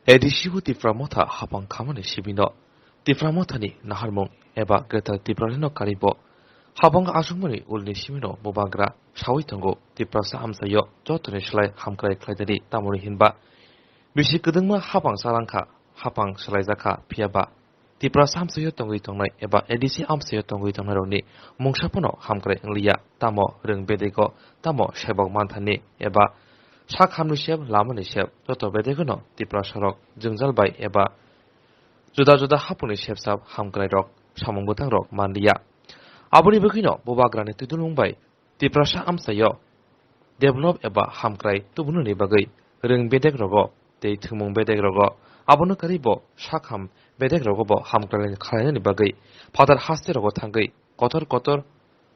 एडिसिउ तिफ्रामथा हापां खामानि सिबिनो तिफ्रामथानि नाहारमुं एबा ग्रेटार तिफ्रालिनो कारिबो हाबां आसुंमनि उलनि सिबिनो बबाग्रा सावै तंगो तिफ्रासा हामसायो जतनि सलाय हामक्राय ख्लायदानि तामुनि हिनबा बिसि गोदोंमा हाबां सारांखा हाबां सलायजाखा फियाबा तिफ्रासा हामसायो तंगै तंनाय एबा एडिसि हामसायो तंगै तंनायनि मुंसाफनो हामक्राय इंलिया तामो रों बेदेगो तामो सेबक मानथानि एबा sak hamni sheb lamani sheb joto bedegno tipra sorok jungzal bai eba juda juda hapuni sheb sab hamkrai rok samung butang rok manliya aboni bukino bobagrani tudulung bai tipra sa amsayo develop eba hamkrai tubunu ni bagai reng bedeg rogo tei thumung bedeg rogo abono karibo sakham bedeg rogo bo hamkrai khalai ni bagai father haste rogo thangai kotor kotor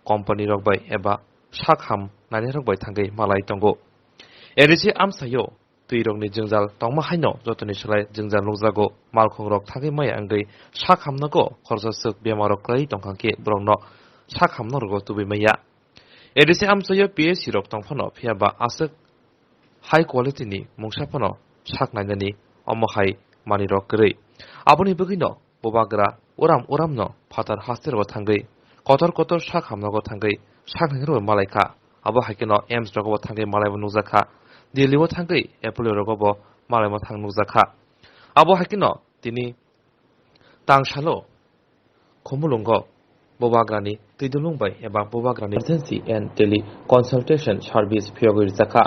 company rok bai eba sakham nani rok bai thangai malai tongo एरिसि आमसायो तुइरंनि जोंजाल तंमा हाइनो जतनि सलाय जोंजाल लुजागो मालखं रक थागै my आंगै सा खामनागो खरजसुक बेमारक क्लै तंखांके ब्रंनो सा खामनो रगो तुबि मैया एरिसि आमसायो PSC रक तंफनो फियाबा आसक high quality नि मुंसाफनो साक नायनानि अमहाय मानि रक गरै आबनि बगिनो बबाग्रा उरामनो फातार हास्ते रगो थांगै कतर कतर सा खामनागो थांगै साक नायनो मालायखा आबो हाइकेनो एम्स रगो थांगै मालायबो नुजाखा दिल्लीआव थांगै एपोलो रगबो मालायमा थां नुजाखा आबो हाइकेनो तिनि तांसालो खमुलुंगो बोबाग्रानि तैदुलुंबाय एबा बोबाग्रानि emergency and tele consultation service फियगै जाखा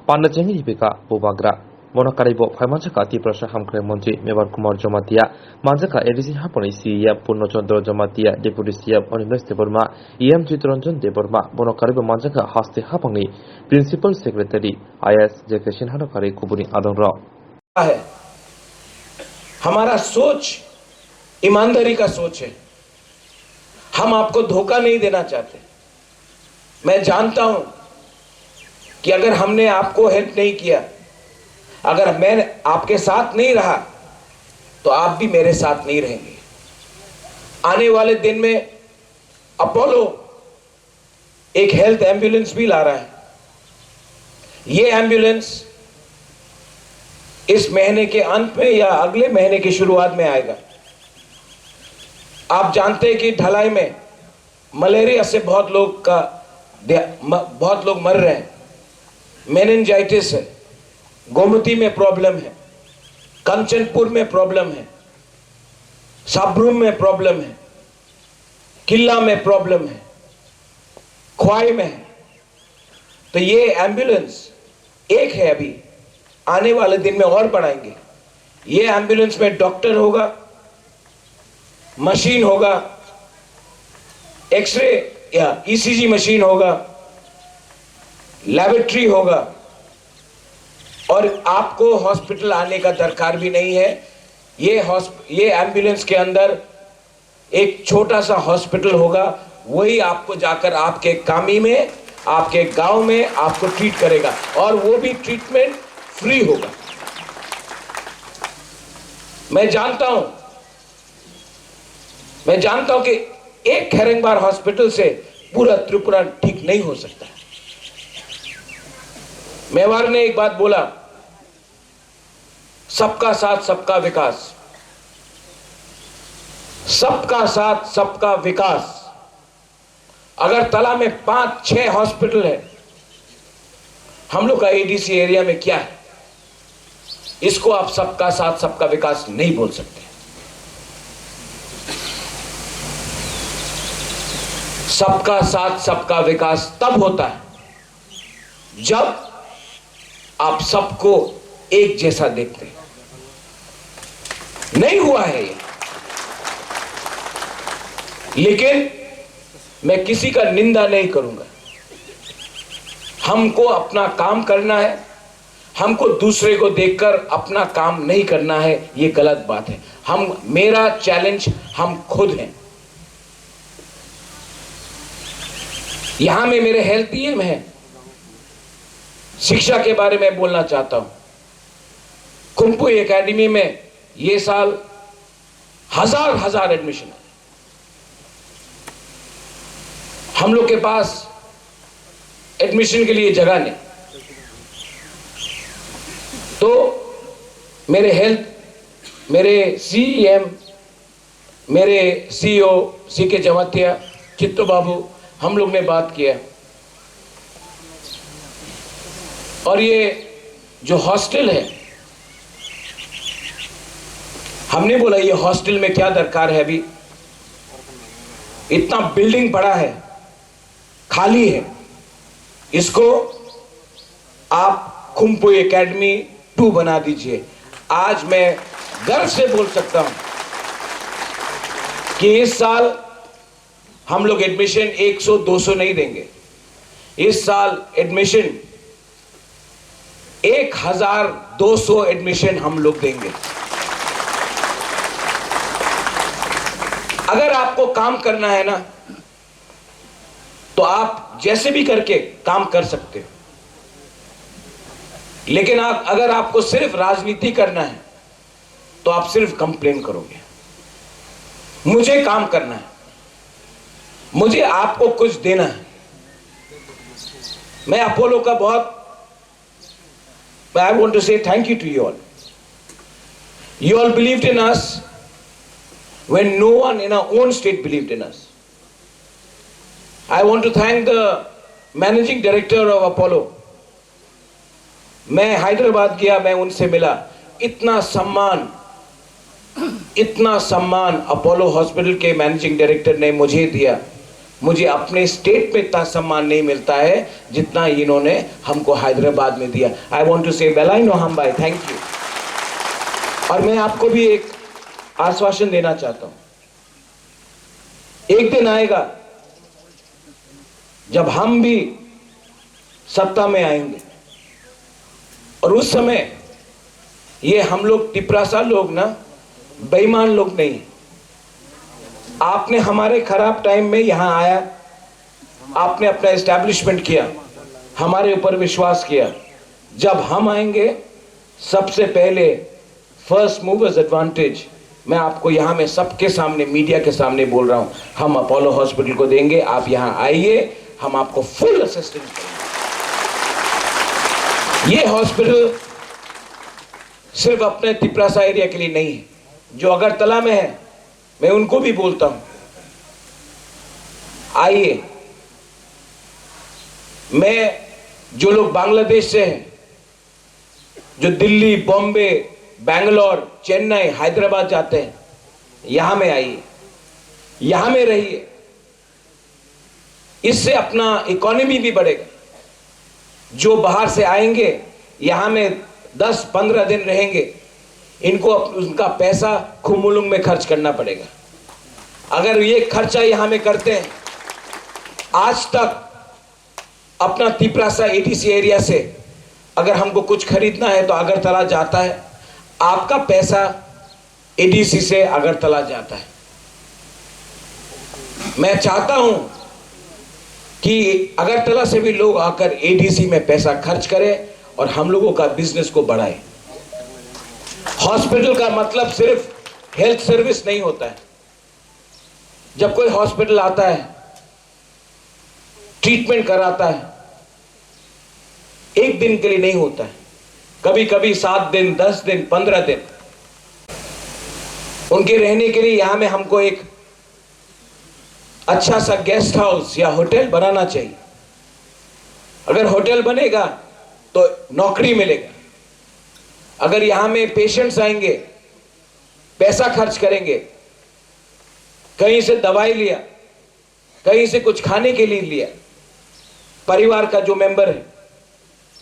पान्डाजेंनि हिबिका बोबाग्रा मनकारिबो फाइमानसाका तिप्रसा हामख्रे मन्त्री मेबार कुमार जमातिया मानजाका एडिसि हापनि CM Purnachandra Jamatia deputy CM Animesh Debbarma EM Chittaranjan Debbarma मनकारिबो मानजाका हास्ते हापंनि प्रिंसिपल सेक्रेटारी आईएस जेकेशन हानकारि कुबुनी आदंर है। हमारा सोच ईमानदारी का सोच है। हम आपको धोखा नहीं देना चाहते। मैं जानता हूं कि अगर हमने आपको हेल्प नहीं किया, अगर मैं आपके साथ नहीं रहा तो आप भी मेरे साथ नहीं रहेंगे। आने वाले दिन में अपोलो एक हेल्थ एम्बुलेंस भी ला रहा है। ये एम्बुलेंस इस महीने के अंत में या अगले महीने की शुरुआत में आएगा। आप जानते हैं कि ढलाई में मलेरिया से बहुत लोग मर रहे हैं। मेनिंजाइटिस है, गोमती में प्रॉब्लम है, कंचनपुर में प्रॉब्लम है, साब्रूम में प्रॉब्लम है, किला में प्रॉब्लम है, ख्वाई में है। तो ये एम्बुलेंस एक है, अभी आने वाले दिन में और बढ़ाएंगे। ये एम्बुलेंस में डॉक्टर होगा, मशीन होगा, एक्सरे या ईसीजी मशीन होगा, लैबोरेटरी होगा और आपको हॉस्पिटल आने का दरकार भी नहीं है। ये एम्बुलेंस के अंदर एक छोटा सा हॉस्पिटल होगा, वही आपको जाकर आपके कामी में, आपके गांव में आपको ट्रीट करेगा और वो भी ट्रीटमेंट फ्री होगा। मैं जानता हूं कि एक खैरंगबार हॉस्पिटल से पूरा त्रिपुरा ठीक नहीं हो सकता। मेवाड़ ने एक बात बोला, सबका साथ सबका विकास, सबका साथ सबका विकास। अगर तला में 5-6 हॉस्पिटल है, हम लोग का एडीसी एरिया में क्या है, इसको आप सबका साथ सबका विकास नहीं बोल सकते। सबका साथ सबका विकास तब होता है जब आप सबको एक जैसा देखते हैं। नहीं हुआ है ये, लेकिन मैं किसी का निंदा नहीं करूंगा। हमको अपना काम करना है, हमको दूसरे को देखकर अपना काम नहीं करना है, ये गलत बात है। मेरा चैलेंज हम खुद हैं। यहां में मेरे हेल्थ टीम है, शिक्षा के बारे में बोलना चाहता हूं। कुंपू एकेडमी में ये साल हजार एडमिशन है। हम लोग के पास एडमिशन के लिए जगह नहीं, तो मेरे हेल्थ मेरे सीएम, मेरे सीईओ सीके जमातिया, चित्तो बाबू, हम लोग ने बात किया और ये जो हॉस्टल है, हमने बोला ये हॉस्टल में क्या दरकार है, अभी इतना बिल्डिंग बड़ा है, खाली है, इसको आप खुम्पु एकेडमी 2 बना दीजिए। आज मैं गर्व से बोल सकता हूं कि इस साल हम लोग एडमिशन 100-200 नहीं देंगे, इस साल एडमिशन 1200 एडमिशन हम लोग देंगे। अगर आपको काम करना है ना, तो आप जैसे भी करके काम कर सकते हो, लेकिन अगर आपको सिर्फ राजनीति करना है तो आप सिर्फ कंप्लेन करोगे। मुझे काम करना है, मुझे आपको कुछ देना है। मैं अपोलो का बहुत, I want to say thank you to you all. You all believed in us when no one in our own state believed in us. I want to thank the managing director of Apollo. मैं हैदराबाद गया, मैं उनसे मिला, इतना सम्मान Apollo hospital के managing director ने मुझे दिया। मुझे अपने स्टेट में इतना सम्मान नहीं मिलता है जितना इन्होंने हमको हैदराबाद में दिया। आई वॉन्ट टू से बेलाइनो हम भाई, थैंक यू। और मैं आपको भी एक आश्वासन देना चाहता हूं, एक दिन आएगा जब हम भी सत्ता में आएंगे और उस समय ये हम लोग तिपरासा लोग ना बेईमान लोग नहीं। आपने हमारे खराब टाइम में यहां आया, आपने अपना एस्टैब्लिशमेंट किया, हमारे ऊपर विश्वास किया। जब हम आएंगे सबसे पहले फर्स्ट मूवर्स एडवांटेज मैं आपको यहां में सबके सामने, मीडिया के सामने बोल रहा हूं, हम अपोलो हॉस्पिटल को देंगे। आप यहां आइए, हम आपको फुल असिस्टेंस करेंगे। ये हॉस्पिटल सिर्फ अपने तिपरासा एरिया के लिए नहीं है, जो अगरतला में है मैं उनको भी बोलता हूं, आइए। मैं जो लोग बांग्लादेश से हैं, जो दिल्ली, बॉम्बे, बैंगलोर, चेन्नई, हैदराबाद जाते हैं, यहां में आइए, यहां में रहिए। इससे अपना इकोनॉमी भी बढ़ेगा। जो बाहर से आएंगे, यहां में 10-15 दिन रहेंगे, इनको उनका पैसा खुमुलुंग में खर्च करना पड़ेगा। अगर ये खर्चा यहां में करते हैं, आज तक अपना तिपरासा एटीसी एरिया से अगर हमको कुछ खरीदना है तो अगरतला जाता है, आपका पैसा एडीसी से अगरतला जाता है। मैं चाहता हूं कि अगरतला से भी लोग आकर एडीसी में पैसा खर्च करें और हम लोगों का बिजनेस को बढ़ाएं। हॉस्पिटल का मतलब सिर्फ हेल्थ सर्विस नहीं होता है। जब कोई हॉस्पिटल आता है, ट्रीटमेंट कराता है, एक दिन के लिए नहीं होता है, कभी कभी 7 दिन, 10 दिन, 15 दिन उनके रहने के लिए यहां में हमको एक अच्छा सा गेस्ट हाउस या होटल बनाना चाहिए। अगर होटल बनेगा तो नौकरी मिलेगा। अगर यहां में पेशेंट्स आएंगे, पैसा खर्च करेंगे, कहीं से दवाई लिया, कहीं से कुछ खाने के लिए लिया, परिवार का जो मेंबर है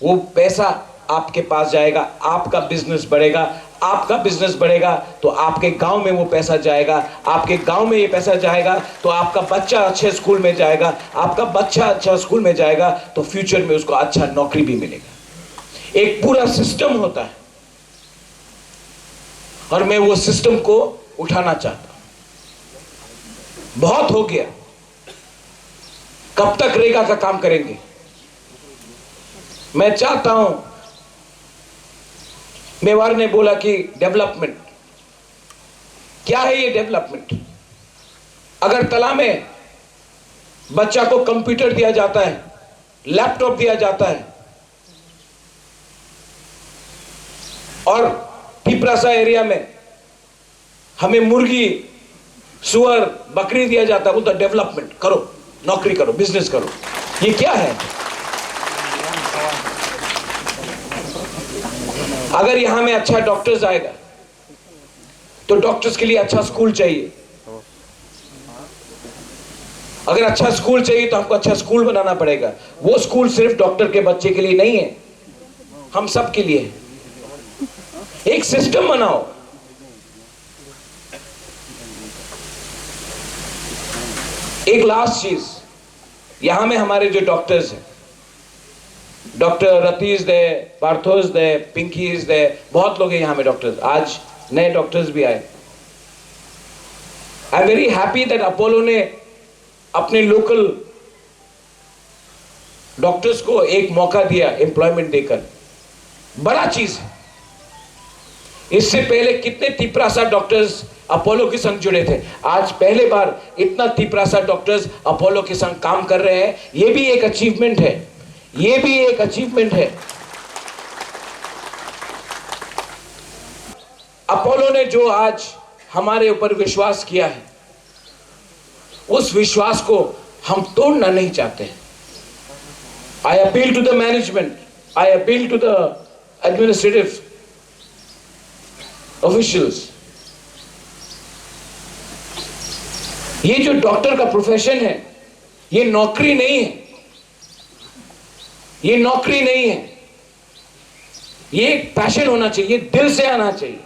वो पैसा आपके पास जाएगा, आपका बिजनेस बढ़ेगा। आपका बिजनेस बढ़ेगा तो आपके गांव में वो पैसा जाएगा, आपके गांव में ये पैसा जाएगा तो आपका बच्चा अच्छे स्कूल में जाएगा, आपका बच्चा अच्छा स्कूल में जाएगा तो फ्यूचर में उसको अच्छा नौकरी भी मिलेगा। एक पूरा सिस्टम होता है और मैं वो सिस्टम को उठाना चाहता हूं। बहुत हो गया, कब तक रेगा का काम करेंगे? मैं चाहता हूं, मेवाड़ ने बोला कि डेवलपमेंट, क्या है ये डेवलपमेंट? अगरतला में बच्चा को कंप्यूटर दिया जाता है, लैपटॉप दिया जाता है, और तिपरासा एरिया में हमें मुर्गी, सुअर, बकरी दिया जाता है, उधर डेवलपमेंट करो, नौकरी करो, बिजनेस करो। ये क्या है? अगर यहां में अच्छा डॉक्टर्स आएगा तो डॉक्टर्स के लिए अच्छा स्कूल चाहिए। अगर अच्छा स्कूल चाहिए तो हमको अच्छा स्कूल बनाना पड़ेगा। वो स्कूल सिर्फ डॉक्टर के बच्चे के लिए नहीं है, हम सब के लिए है। एक सिस्टम बनाओ। एक लास्ट चीज, यहां में हमारे जो डॉक्टर्स हैं, डॉक्टर रतीश दे, पार्थोस दे, पिंकीज दे, बहुत लोग हैं यहां में डॉक्टर्स। आज नए डॉक्टर्स भी आए। I am very happy that Apollo ने अपने लोकल डॉक्टर्स को एक मौका दिया एम्प्लॉयमेंट देकर। बड़ा चीज है। इससे पहले कितने तिपरासा डॉक्टर्स अपोलो के संग जुड़े थे, आज पहले बार इतना तिपरासा डॉक्टर्स अपोलो के संग काम कर रहे हैं। यह भी एक अचीवमेंट है, यह भी एक अचीवमेंट है। अपोलो ने जो आज हमारे ऊपर विश्वास किया है, उस विश्वास को हम तोड़ना नहीं चाहते। I appeal to the management, I appeal to the administrative officials, ये जो डॉक्टर का प्रोफेशन है, ये नौकरी नहीं है, ये नौकरी नहीं है। ये एक पैशन होना चाहिए, दिल से आना चाहिए।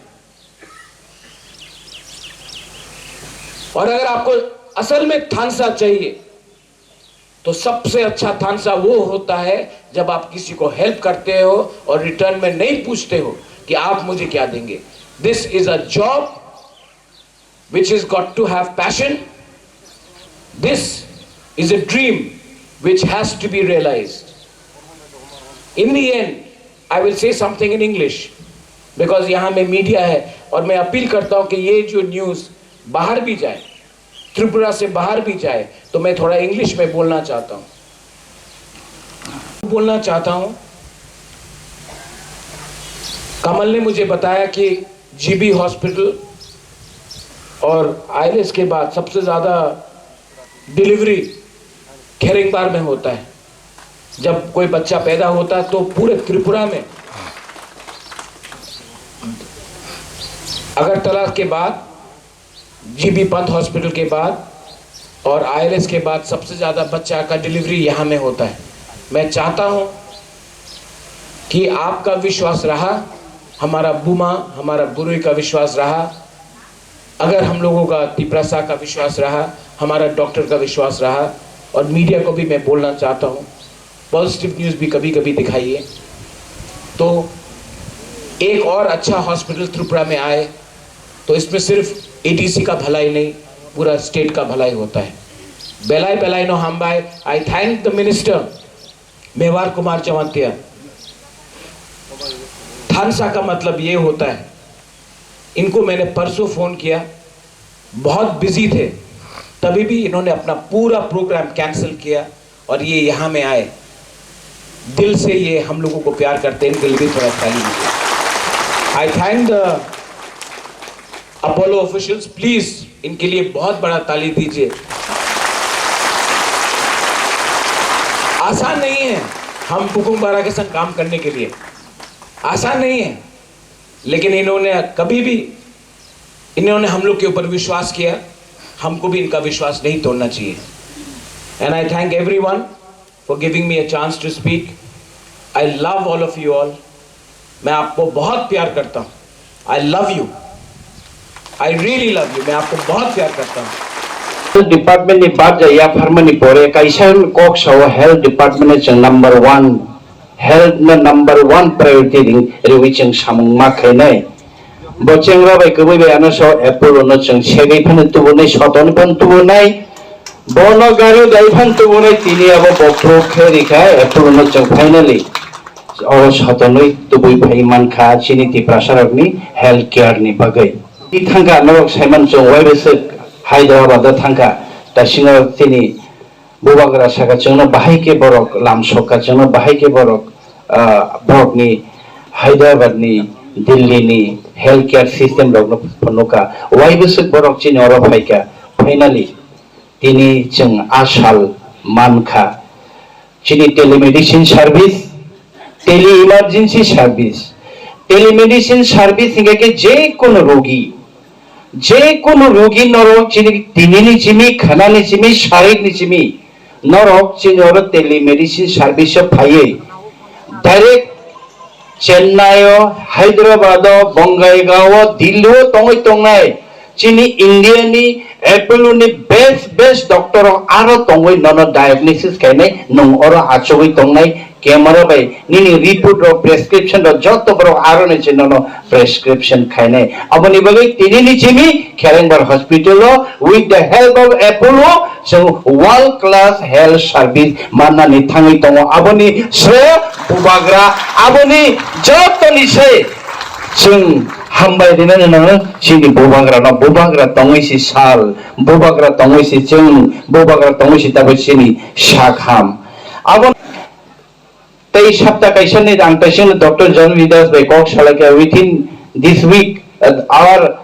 और अगर आपको असल में थानसा चाहिए तो सबसे अच्छा थानसा वो होता है जब आप किसी को हेल्प करते हो और रिटर्न में नहीं पूछते हो कि आप मुझे क्या देंगे। This is a job which has got to have passion. This is a dream which has to be realized. In the end, I will say something in English because यहाँ में मीडिया है और मैं अपील करता हूँ कि ये जो न्यूज़ बाहर भी जाए, त्रिपुरा से बाहर भी जाए, तो मैं थोड़ा इंग्लिश में बोलना चाहता हूँ। कमल ने मुझे बताया कि जीबी हॉस्पिटल और आईएलएस के बाद सबसे ज़्यादा डिलीवरी खेरिंगबार में होता है। जब कोई बच्चा पैदा होता है तो पूरे त्रिपुरा में, अगरतला के बाद, जीबी पंत हॉस्पिटल के बाद और आईएलएस के बाद सबसे ज़्यादा बच्चा का डिलीवरी यहाँ में होता है। मैं चाहता हूँ कि आपका विश्वास रहा, हमारा बुमा, हमारा बुरुई का विश्वास रहा, अगर हम लोगों का तिपरासा का विश्वास रहा, हमारा डॉक्टर का विश्वास रहा, और मीडिया को भी मैं बोलना चाहता हूँ, पॉजिटिव न्यूज़ भी कभी कभी दिखाइए। तो एक और अच्छा हॉस्पिटल त्रिपुरा में आए तो इसमें सिर्फ एडीसी का भलाई नहीं, पूरा स्टेट का भलाई होता है। बेलाई बेलाई नो हमबाई। I thank the minister Mewar Kumar Chauntia. थानसा का मतलब ये होता है, इनको मैंने परसों फ़ोन किया, बहुत बिजी थे, तभी भी इन्होंने अपना पूरा प्रोग्राम कैंसिल किया और ये यहाँ में आए। दिल से ये हम लोगों को प्यार करते हैं, इनके लिए भी थोड़ा ताली दीजिए। आई thank the Apollo officials, please इनके लिए बहुत बड़ा ताली दीजिए। आसान नहीं है हम पुकुमबारा के संग काम करने के लिए, आसान नहीं है, लेकिन इन्होंने हम लोग के ऊपर विश्वास किया, हमको भी इनका विश्वास नहीं तोड़ना चाहिए। And I thank everyone for giving me a chance to speak. I love all of you all. मैं आपको बहुत प्यार करता हूँ। I love you, I really love you. मैं आपको बहुत प्यार करता हूँ। डिपार्टमेंट नि बाद जाया फार्मनी पोरे काइसन कोक सो हेल्थ डिपार्टमेंट च नंबर 1 हेल्थ न नंबर 1 प्रायोरिटी रिंग रिविचन सामंग मा खैनाय बचेंग्रा बाय कबै बाय आनो सो एप्पल न चंग सेगै फन तुबुनै सतन फन तुबुनै बोनो गारो दाइ फन तुबुनै तिनि अब बप्रो खेरिखा एप्पल न चंग फाइनली और सतनै तुबुइ फाइ मानखा चिनि तिप्रासारनि हेल्थ केयार नि बगै थांगा नरक साइमन चंग वाइबेसे हायद्राबाद थांगा दासिङा तिनि बुबाग्रा सागा चंग बाहाय के बरक लाम सका चंग बाहाय के बरक बरकनि हायद्राबादनि Delhi ni healthcare system rok no phonuka waibu suk borok chini oro phaika finally tini chung ashal manka chini telemedicine service tele emergency service telemedicine service hingake je kono rogi norok chini tinini chimi khanani chimi sharik ni chimi norok chini oro telemedicine service phaye direct Chennai, Hyderabad, Bongaigaon, Delhi, tongai chini India ni Apple ni best doctor aro tongai nono diagnosis kainai nong oro achoi tongai camera bai nini report ro prescription ro joto bro aro ni chinono prescription kainai aboni bagai tini ni chimi Kerengbar hospital with the help of Apollo so world class health service manna ni thangi tongo aboni se bubagra aboni joto ni se chung hambai dina nang sini bubagra tongai si sal bubagra tongai si chung bubagra tongai si tabu sini shakham abon tei sapta kaisa ni ang kaisa Dr. John Vidas by Cox Halaka within this week our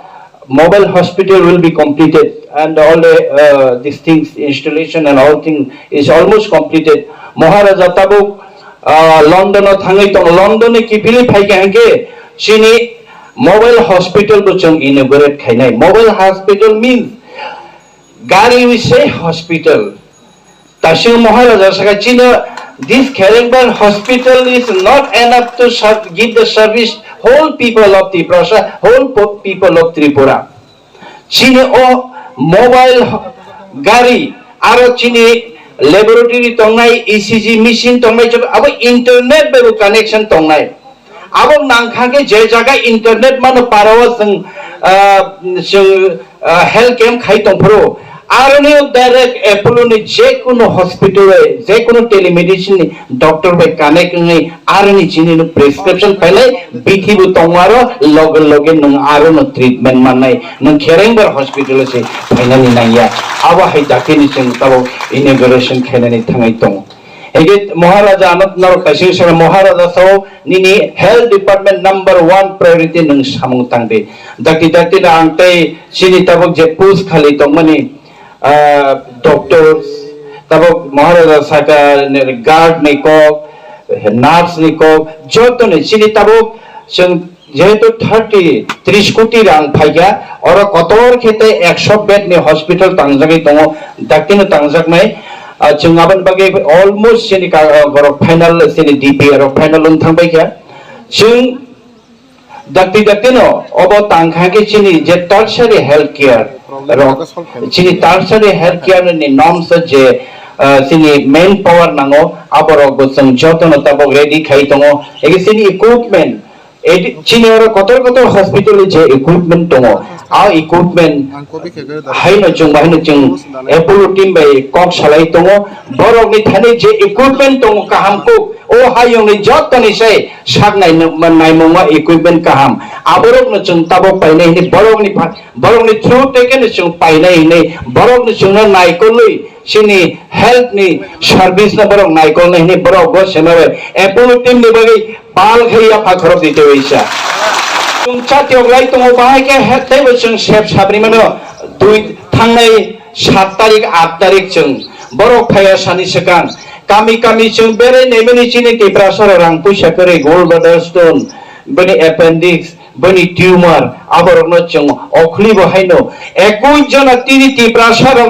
mobile hospital will be completed and all the these things installation and all thing is almost completed Maharaja Tabuk London thangai tong London ki pili phaike hanke sini mobile hospital bo chung inaugurate khainai mobile hospital means gari we say hospital tashu Maharaja saka china this Kerengbar hospital is not enough to give the service whole people of Tripura whole people of Tripura chini o mobile gari aro chini laboratory tongnai ECG machine tongnai abo internet be connection tongnai abo nangkhage je jaga internet mano parawa sing health camp khai tongpro aroni direct Apollo ni je kono hospital je kono telemedicine doctor by connect ngai aroni chini no prescription pailai bithibu tongmaro loge nung arono treatment manai nung Kerengbar hospital se finally naiya aba hai dakini chung tabo inauguration khainani thangai tong ege Maharaja Anant Nor Kasing Sara Maharaja so nini health department number 1 priority nung samung tangbe dakti na angtai sini tabok je pus khali tongmani doctors tabok Maharaja saka guard niko nurse niko joto ne sini tabok chung যেহেতু 30 কোটি রাং ফাইয়া আর কতর খেতে 100 bed নি hospital তাংজাগি দङ দাকিনো তাংজাগ নাই जों आबाद बागै almost जोंनि गरक final जोंनि डिपिआर फाइनाल थांबाय गया जों दाक्ति अब तांखागे जोंनि जे टार्सारि हेल्थ केयार जोंनि टार्सारि हेल्थ केयार नि नर्म्स जे जोंनि मेन पावर नांगौ आबरक जों जतन ताबक रेडि खाइ दङ एगे जोंनि equipment chini oro kotor hospital je equipment tongo a equipment haino chung Apollo team by Cox salai tongo borok ni thani je equipment tongo kaham ko o hayong ni jot ni sai sak nai mongma equipment kaham aborok no chung tabo painai ni borok ni through taken chung painai ni borok ni chung nai ko lui sini health ni service na borok nai ko ni borok go senabe Apollo team ni bagi pal khaya phakhor dite hoisa chung chatiok lai tongo bahai ke health tei chung sep sabri mano dui thangnai 7 tarik 8 tarik chung borok phaya sani sekan kami chung bere nemeni chini Tripura rang puisa kore gold bladder stone bani appendix bani tumor aborok no chung okhli bahaino 21 jona tini Tripura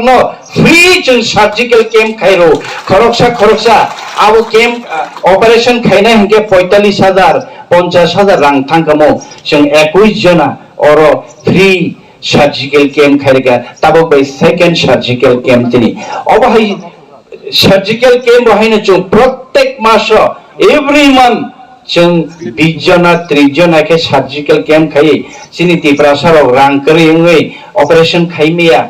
no free chung surgical camp khairo khoroksa abo camp operation khaina hingke 45000 50000 rang thangkamo chung 21 jona oro free surgical camp khairga tabo by second surgical camp tini obahai surgical camp bahaino chung prottek maso every month chung 20 jona 30 jona ke surgical camp khai sini Tripura rang kari ngai operation khaimia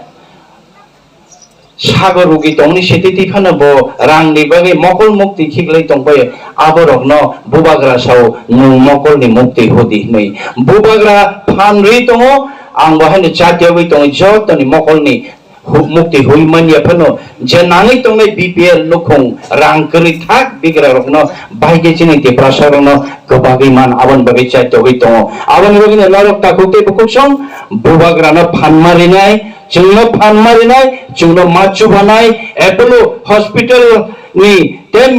sago rugi tongni setiti phana bo rang ni bage mokol mukti khiklai tongbai aborok no bubagra sao nung mokol ni mukti hodi nei bubagra phan ri tongo ang bahani chatia wi tong jot ni mokol ni mukti hui manya phano je nangai tongai BPL nukhung rang kri thak bigra rokno baige chini te prasarno gobagi man abon bagi chai togi to abon bagi na narok ta khute bukusong bubagrano phan marinai chungno phan marinai chungno machu banai Apollo hospital ni team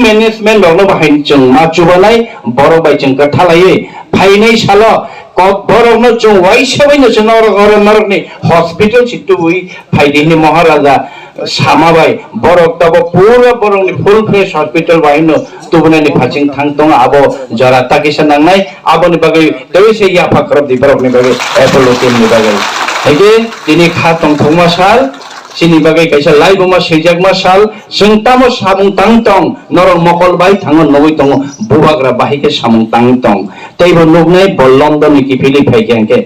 management rokno bahain chung machu banai boro bai chung ka thalai phainai salo kok borok no chung wai sabai no chung norok ni hospital chitu hui phaidi ni maharaja samabai borok tabo pura borok ni full fresh hospital bai no tubune ni phaching thang tong abo jara takisa nangnai abo ni bagai dewi se ya phakrab di borok ni bagai Apollo team ni bagai ege tini kha tong thongma sal sini bagai kaisa lai boma sejak masal sengtamo samung tangtong norong mokol bai thangon noi tong bubagra bahike samung tangtong teibo nugnai bollom do niki phili phaikengke